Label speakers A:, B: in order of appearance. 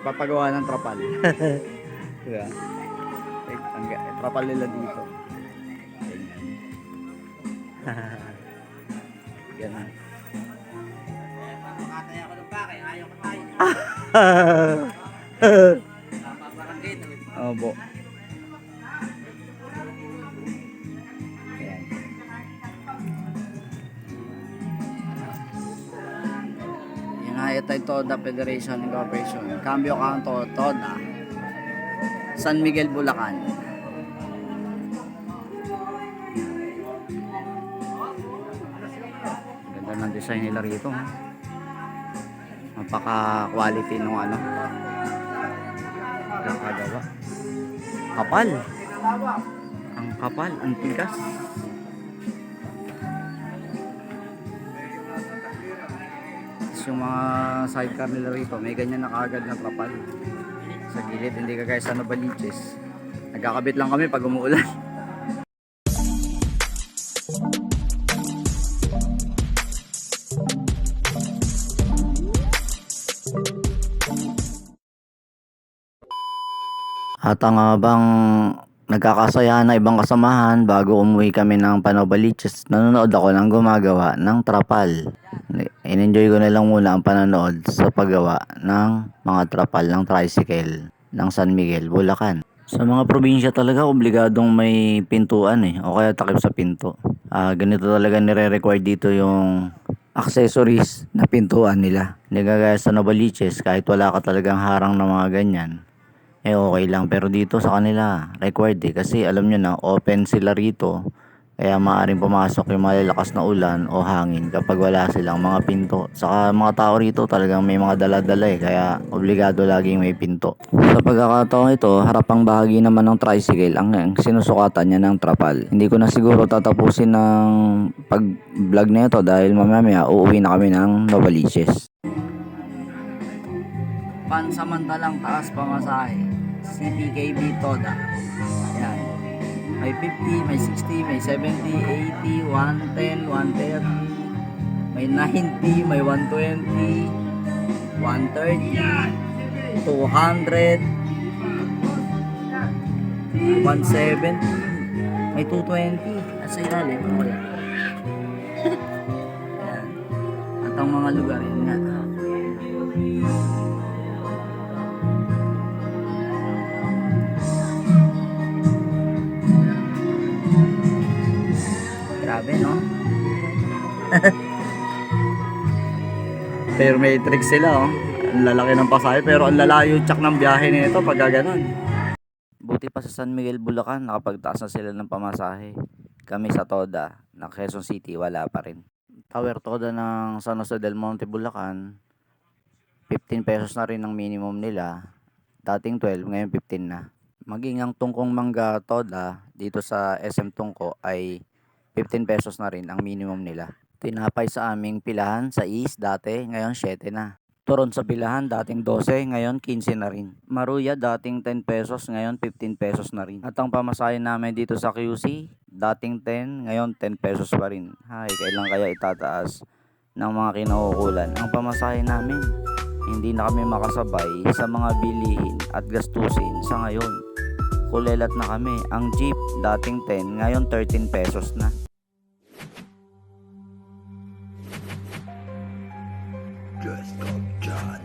A: Papagawa ng trapal. Diba? Trapal nila dito. Ganyan.
B: Makatay ako ng bakay, ayaw ko tayo. Napaparangay na.
A: Opo. Ayan. United Toda Federation Incorporation. Cambio Canto Toda. San Miguel, Bulacan. Ganda ng design nila rito. Napaka-quality nung ano. Nakagawa. Kapal. Ang kapal, ang tigas. Tapos yung mga sidecar nila rito, may ganyan na kaagad na trapal. Sa gilid, hindi kagaya sa Novaliches. Nagkakabit lang kami pag umuulan. At ang bang nagkakasayahan na ibang kasamahan bago umuwi kami ng Novaliches, nanonood ako ng gumagawa ng trapal. In-enjoy ko na lang muna ang panonood sa paggawa ng mga trapal ng tricycle ng San Miguel, Bulacan. Sa mga probinsya talaga obligadong may pintuan o kaya takip sa pinto. Ganito talaga nire-require dito yung accessories na pintuan nila. Hindi kagaya sa Novaliches, kahit wala ka talagang harang na mga ganyan, okay lang. Pero dito sa kanila required kasi alam nyo na open sila rito, kaya maaaring pumasok yung malalakas na ulan o hangin kapag wala silang mga pinto. Saka mga tao rito talagang may mga dala-dala kaya obligado laging may pinto. Sa pagkakataon ito, harapang bahagi naman ng tricycle ang sinusukatan niya ng trapal. Hindi ko na siguro tatapusin ng pag-vlog na ito dahil mamaya uuwi na kami ng Novaliches. Pansamantalang taas pamasahe, CTKB Toda. Ayan. May 50, may 60, may 70, 80, 110, 130, may 90, may 120, 130, 200, 170, may 220. At sa ilalim, wala. Ayan. At ang mga lugar yun nga. Grabe, no? Pero may trick sila, ang lalaki ng pasahe, pero ang lalayo tsak ng biyahe nito pag gano'n. Buti pa sa San Miguel, Bulacan, nakapagtaas na sila ng pamasahe. Kami sa Toda, na Quezon City, wala pa rin. Tower Toda ng San Jose del Monte, Bulacan, 15 pesos na rin ang minimum nila. Dating 12, ngayon 15 na. Maging ang tungkong mangga Toda dito sa SM Tungko ay 15 pesos na rin ang minimum nila. Tinapay sa aming pilahan sa East dati, ngayon 7 na. Turon sa pilahan dating 12, ngayon 15 na rin. Maruya dating 10 pesos, ngayon 15 pesos na rin. At ang pamasahe namin dito sa QC, dating 10, ngayon 10 pesos pa rin. Hay, kailan kaya itataas ng mga kinaukulan ang pamasahe namin? Hindi na kami makasabay sa mga bilihin at gastusin sa ngayon. Kulelat na kami. Ang jeep dating 10, ngayon 13 pesos na. Just John.